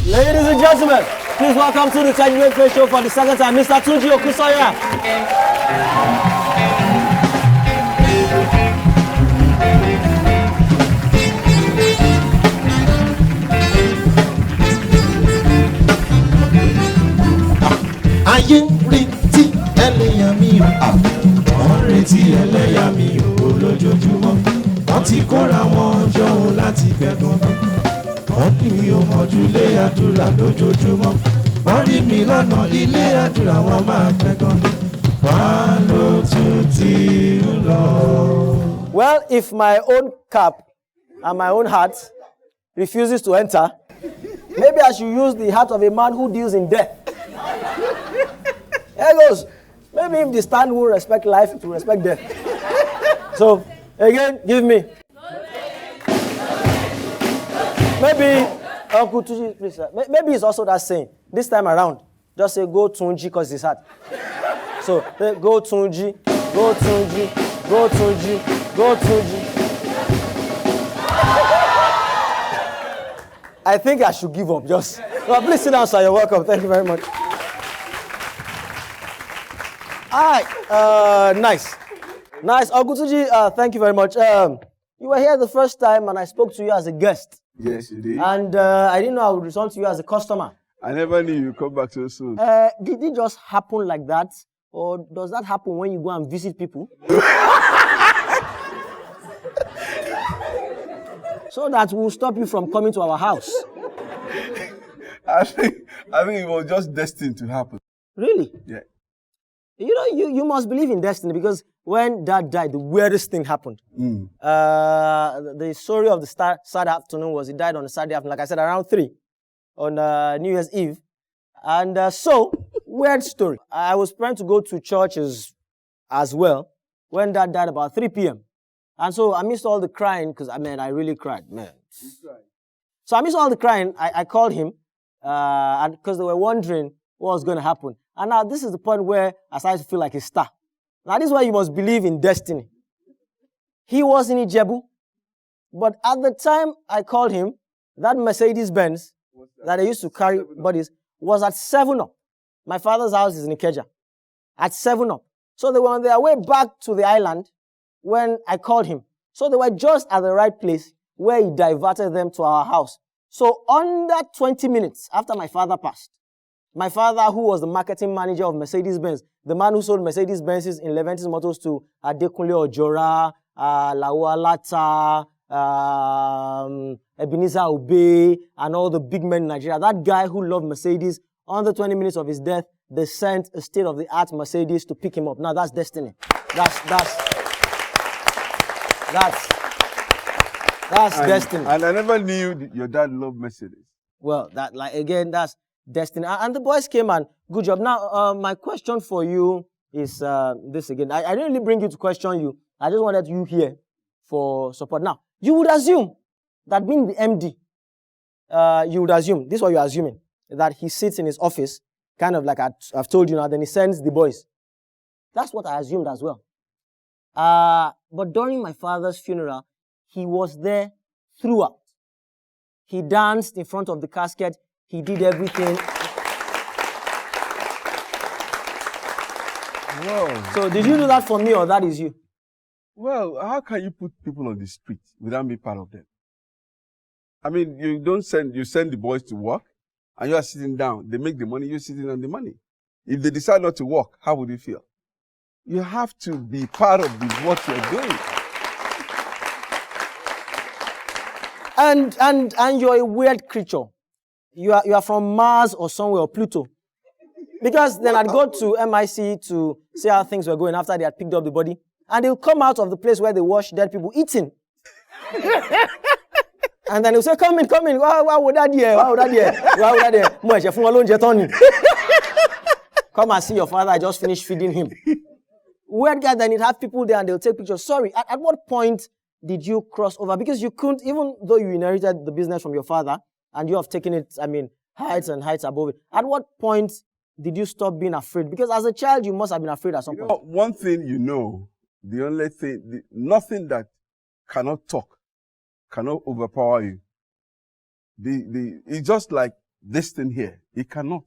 Ladies and gentlemen, please welcome to the Tunji Face Show for the second time, Mr. Tunji Okusanya. Ayé retí ẹlẹ́yà mi o, wọ́n retí ẹlẹ́yà mi o lójoojúmọ́. Wọ́n ti kóra wọn jọ o láti gbẹ̀gàn. Wọ́n ní mi ò mọ̀jú ilé àdúrà lójoojúmọ́. Wọ́n rí mi lọ́nà ilé àdúrà wọn máa gbẹ̀gàn. Wọ́n ló tún ti ń lọ. Well, if my own cap and my own heart refuses to enter, maybe I should use the heart of a man who deals in death. Here goes. Maybe if the stand will respect life, it will respect death. So, again, give me. Maybe, Uncle Tunji, please, maybe it's also that saying. This time around, just say, go Tunji, because it's hard. So, go Tunji, go Tunji, go Tunji, go Tunji. I think I should give up, just. Well, please sit down, sir. You're welcome. Thank you very much. All right, nice. Nice. Uncle Tunji, thank you very much. You were here the first time and I spoke to you as a guest. Yes, you did. And I didn't know I would return to you as a customer. I never knew you'd come back so soon. Did it just happen like that? Or does that happen when you go and visit people? So that will stop you from coming to our house. I think it was just destined to happen. Really? Yeah. You know, you must believe in destiny because when Dad died, the weirdest thing happened. The story of the Saturday afternoon was he died on a Saturday afternoon, like I said, around 3 on New Year's Eve. And so, weird story. I was planning to go to churches as well when Dad died about 3 p.m. And so I missed all the crying because, I really cried, man. So I missed all the crying. I called him and because they were wondering what was going to happen. And now this is the point where I started to feel like a star. Now this is why you must believe in destiny. He was in Ijebu, but at the time I called him, that Mercedes-Benz that they used to carry bodies was at 7-Up. My father's house is in Ikeja. At 7-Up. So they were on their way back to the island when I called him. So they were just at the right place where he diverted them to our house. So under 20 minutes after my father passed, my father, who was the marketing manager of Mercedes-Benz, the man who sold Mercedes-Benzes in Leventis Motors to Adekunle Ojora, Lawa Lata, Ebenezer Obey, and all the big men in Nigeria. That guy who loved Mercedes, under 20 minutes of his death, they sent a state-of-the-art Mercedes to pick him up. Now that's destiny. That's destiny. And I never knew your dad loved Mercedes. Well, that's destiny. And the boys came and good job. Now, my question for you is this again. I didn't really bring you to question you. I just wanted you here for support. Now, you would assume that being the MD, you would assume, this is what you're assuming, that he sits in his office, kind of like I've told you now, then he sends the boys. That's what I assumed as well. But during my father's funeral, he was there throughout. He danced in front of the casket. He did everything. Whoa. So did you do that for me or that is you? Well, how can you put people on the street without being part of them? I mean, you send the boys to work and you are sitting down. They make the money, you're sitting on the money. If they decide not to work, how would you feel? You have to be part of what you're doing. And you're a weird creature. You are from Mars or somewhere, or Pluto. Because then I'd go to MIC to see how things were going after they had picked up the body. And they'll come out of the place where they wash dead people eating. And then they'll say, come in. Why would that Come and see your father, I just finished feeding him. Weird guy, then you'd have people there and they'll take pictures. Sorry, at what point did you cross over? Because you couldn't, even though you inherited the business from your father, and you have taken it, heights and heights above it. At what point did you stop being afraid? Because as a child, you must have been afraid at some point. One thing the only thing, nothing that cannot talk, cannot overpower you. It's just like this thing here. It cannot.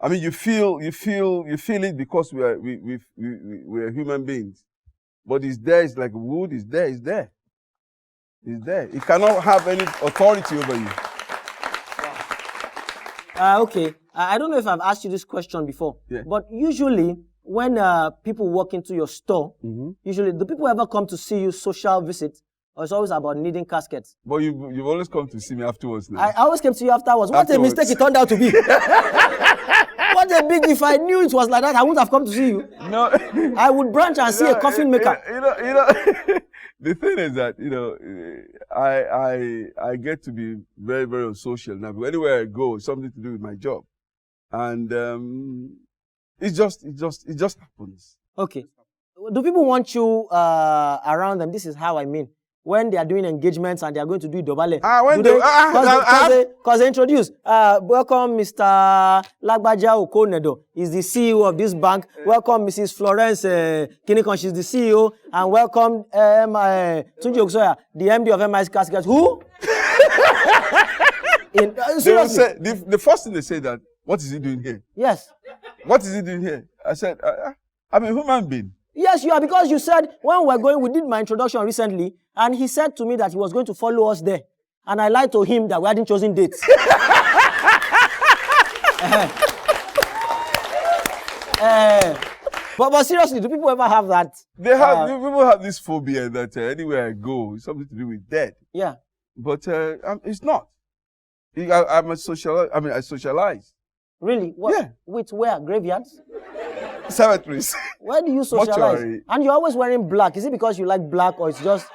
I mean, you feel it because we're human beings. But it's there, it's like wood, it's there. It's there. It cannot have any authority over you. Okay. I don't know if I've asked you this question before, but usually when people walk into your store, usually do people ever come to see you social visit, or it's always about needing caskets? But you've always come to see me afterwards now. I always came to you afterwards. What a mistake it turned out to be. What a big, if I knew it was like that, I wouldn't have come to see you. No. I would branch and see a coffin maker. The thing is that, I get to be very, very social now. Anywhere I go, it's something to do with my job. And it just happens. Okay. Do people want you around them? This is how I mean. When they are doing engagements and they are going to do dobale. Because they introduce, welcome Mr. Lagbaja Okonedo, he's the CEO of this bank. Welcome Mrs. Florence Kinikon, she's the CEO. And welcome Tunji Okusanya, the MD of MI's Casket. Who? Seriously. The first thing they say that, what is he doing here? Yes. What is he doing here? I said, I'm a human being. Yes, you are, because you said when we did my introduction recently, and he said to me that he was going to follow us there. And I lied to him that we hadn't chosen dates. But seriously, do people ever have that? People have this phobia that anywhere I go, it's something to do with death. Yeah. But it's not. I socialize. Really? What? Yeah. With where? Graveyards? Cemeteries. Where do you socialize? Mortuary. And you're always wearing black. Is it because you like black, or it's just...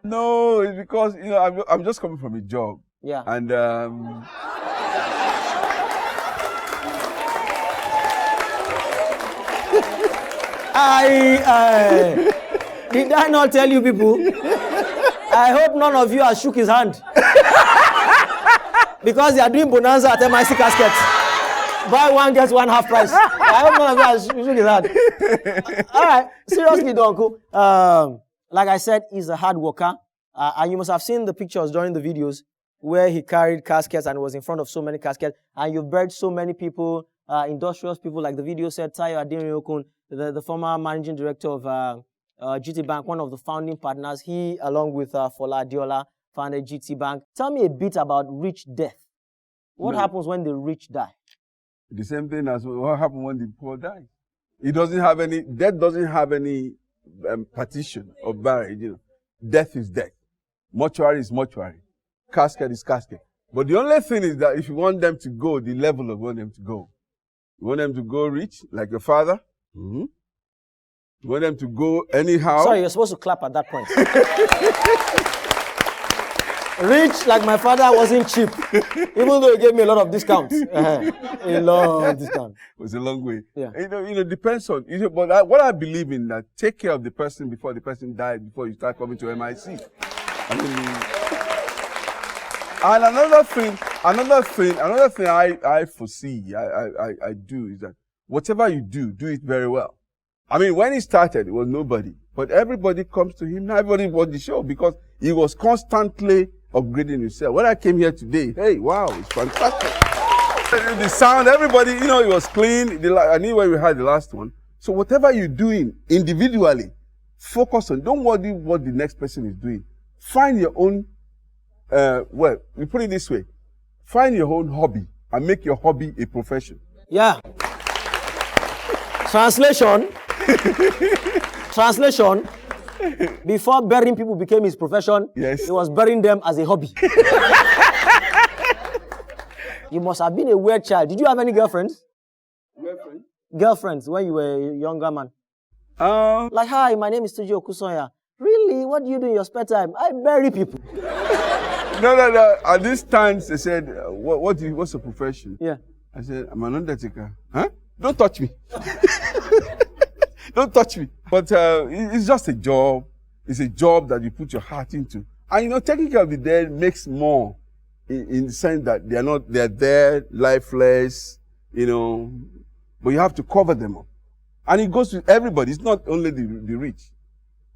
No, it's because, I'm just coming from a job. Yeah. And did I not tell you people? I hope none of you have shook his hand. Because they are doing bonanza at MIC Casket. Buy one, get one half price. I hope none of you have shook his hand. All right, seriously, Uncle. Like I said, he's a hard worker. And you must have seen the pictures during the videos where he carried caskets and was in front of so many caskets. And you've buried so many people, industrious people, like the video said, Tayo Adeniran, the former managing director of GT Bank, one of the founding partners. He, along with Fola Adiola, founded GT Bank. Tell me a bit about rich death. What happens when the rich die? The same thing as what happens when the poor die. Death doesn't have any partition or barrier. Death is death. Mortuary is mortuary. Casket is casket. But the only thing is that if you want them to go, the level of want them to go. You want them to go rich, like your father. Mm-hmm. You want them to go anyhow. Sorry, you're supposed to clap at that point. Rich, like my father, wasn't cheap. Even though he gave me a lot of discounts. A lot of discounts. It was a long way. Yeah. Depends on, but what I believe in, that take care of the person before the person dies, before you start coming to MIC. And another thing I foresee, I do is that whatever you do it very well. I mean, when he started, it was nobody. But everybody comes to him now. Everybody watched the show because he was constantly upgrading himself. When I came here today, hey, wow, it's fantastic. The sound, everybody, it was clean. I knew where we had the last one. So whatever you're doing individually, focus on. Don't worry what the next person is doing. Find your own, we put it this way. Find your own hobby and make your hobby a profession. Yeah. Translation. Before burying people became his profession, yes, he was burying them as a hobby. You must have been a weird child. Did you have any girlfriends? Girlfriends when you were a younger man? Like, hi, my name is Tunji Okusanya. Really? What do you do in your spare time? I bury people. No. At this time, they said, what's your profession? Yeah. I said, I'm an undertaker. Huh? Don't touch me. Don't touch me. But it's just a job. It's a job that you put your heart into. And taking care of the dead makes more in the sense that they're there, lifeless, but you have to cover them up. And it goes to everybody. It's not only the rich.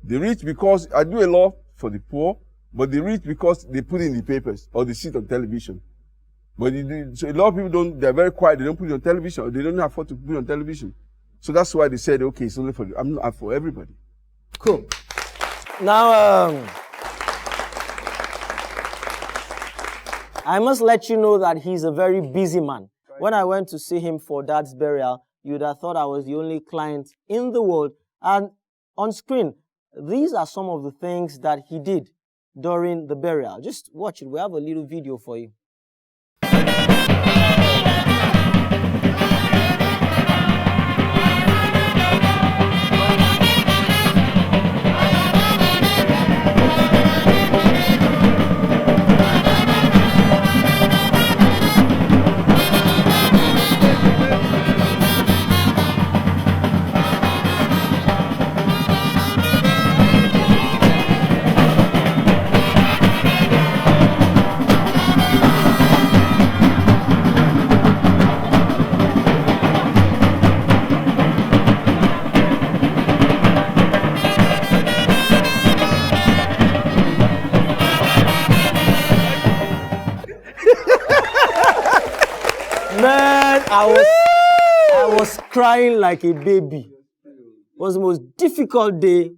The rich because I do a lot for the poor, but the rich because they put in the papers or they see it on television. But so a lot of people they're very quiet. They don't put it on television. They don't afford to put it on television. So that's why they said, okay, it's only for I'm not for everybody. Cool. Now, I must let you know that he's a very busy man. When I went to see him for Dad's burial, you'd have thought I was the only client in the world. And on screen, these are some of the things that he did during the burial. Just watch it. We have a little video for you. Man, I was crying like a baby. It was the most difficult day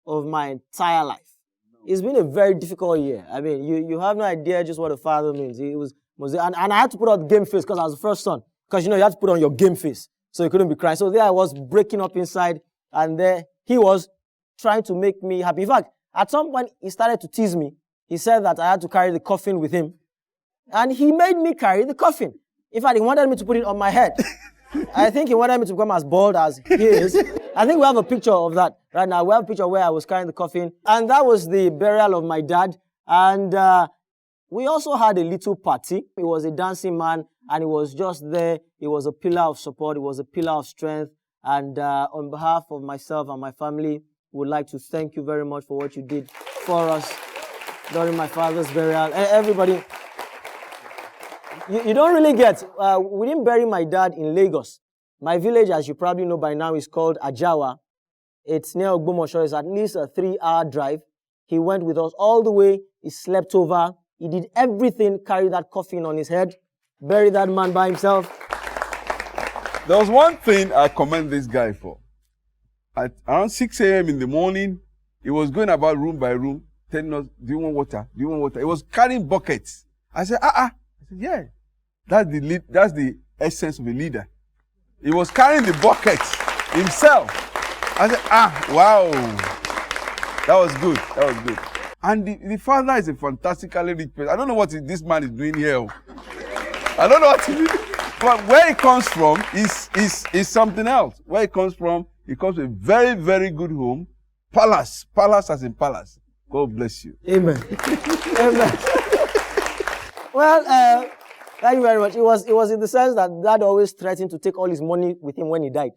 of my entire life. It's been a very difficult year. I mean, you have no idea just what a father means. It was and I had to put on game face because I was the first son. Because, you had to put on your game face. So you couldn't be crying. So there I was breaking up inside. And there he was trying to make me happy. In fact, at some point, he started to tease me. He said that I had to carry the coffin with him. And he made me carry the coffin. In fact, he wanted me to put it on my head. I think he wanted me to become as bald as he is. I think we have a picture of that right now. We have a picture where I was carrying the coffin. And that was the burial of my dad. And we also had a little party. He was a dancing man, and he was just there. He was a pillar of support. He was a pillar of strength. And on behalf of myself and my family, we would like to thank you very much for what you did for us during my father's burial. Everybody... You don't really get, we didn't bury my dad in Lagos. My village, as you probably know by now, is called Ajawa. It's near Ogbomoso. It's at least a 3-hour drive. He went with us all the way. He slept over. He did everything, carried that coffin on his head, buried that man by himself. There was one thing I commend this guy for. At around 6 a.m. in the morning, he was going about room by room, telling us, do you want water? Do you want water? He was carrying buckets. I said, I said, yeah. That's the essence of a leader. He was carrying the bucket himself. I said, wow. That was good. That was good. And the father is a fantastically rich person. I don't know what this man is doing here. I don't know what he is. But where he comes from is something else. Where he comes from a very, very good home. Palace. Palace as in palace. God bless you. Amen. Amen. Well, thank you very much. It was in the sense that Dad always threatened to take all his money with him when he died.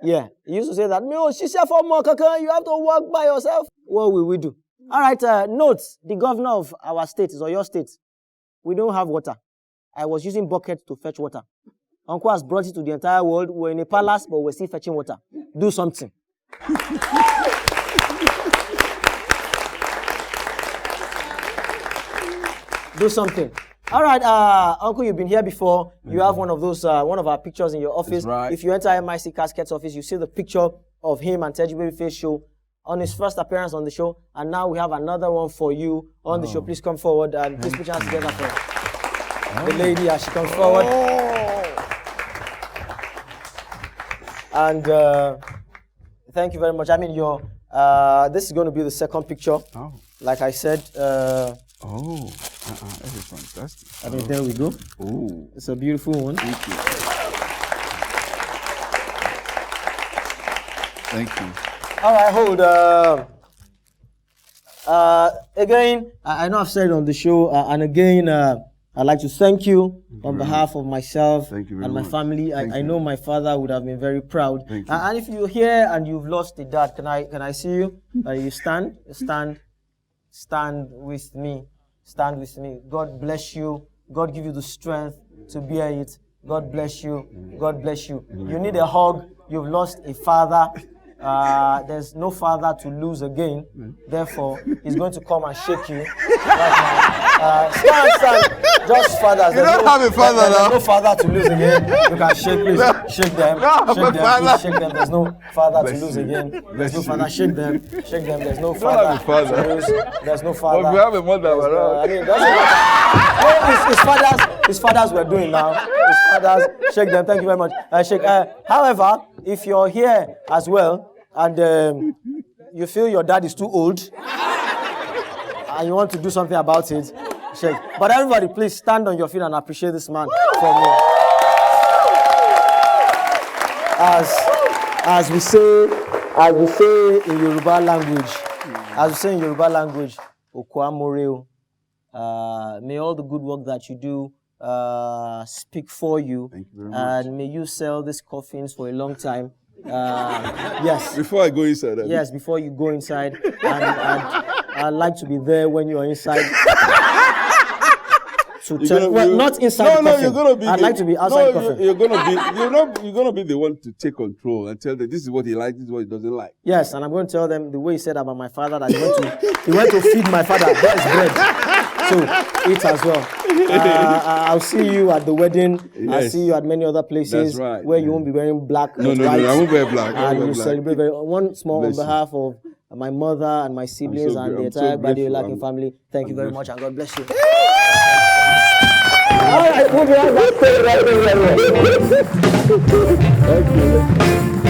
Yeah. He used to say that, you have to work by yourself. What will we do? All right, notes. The governor of our state is your state. We don't have water. I was using buckets to fetch water. Uncle has brought it to the entire world. We're in a palace, but we're still fetching water. Do something. Do something. All right, Uncle, you've been here before. You have one of those, one of our pictures in your office. Right. If you enter MIC Casket's office, you see the picture of him and Teji Babyface show on his first appearance on the show. And now we have another one for you on the show. Please come forward and please put your hands together for the lady as she comes forward. And thank you very much. I mean, this is going to be the second picture. Like I said. That is fantastic. I mean, there we go. Oh, it's a beautiful one. Thank you. Thank you. All right, hold. Again, I know I've said it on the show, and again, I'd like to thank you on behalf of myself and my family. I know my father would have been very proud. And if you're here and you've lost a dad, can I see you? You stand with me. Stand with me. God bless you. God give you the strength to bear it. God bless you. God bless you. You need a hug. You've lost a father. There's no father to lose again. Therefore, he's going to come and shake you right now. Stand. Just fathers. You don't have a father now. There's no father to lose again. You can shake, please. Shake them. Shake them. Please shake them. There's no father to lose again. There's no father. Shake them. Shake them. There's no father to lose. There's no father. But we have a mother around. I mean, that's his fathers were doing now. His fathers. Shake them. Thank you very much. Shake. However, if you're here as well and you feel your dad is too old and you want to do something about it, shake. But everybody, please stand on your feet and appreciate this man for me. As we say in Yoruba language, Okwamoreo. May all the good work that you do speak for you. Thank you very much. And may you sell these coffins for a long time. Yes. Before I go inside. Yes, before you go inside. And I'd like to be there when you're inside. Not inside the coffin. You're gonna be. I'd like to be outside the coffin. You're gonna be the one to take control and tell them this is what he likes, this is what he doesn't like. Yes, and I'm going to tell them the way he said about my father that he went to feed my father. There's bread. So eat as well. I'll see you at the wedding. Yes. I'll see you at many other places where you won't be wearing black. No, I won't wear black. And you celebrate one small on behalf of my mother and my siblings and the entire Badiola family. Thank you very much and God bless you. All right, we'll be right back. Thank you.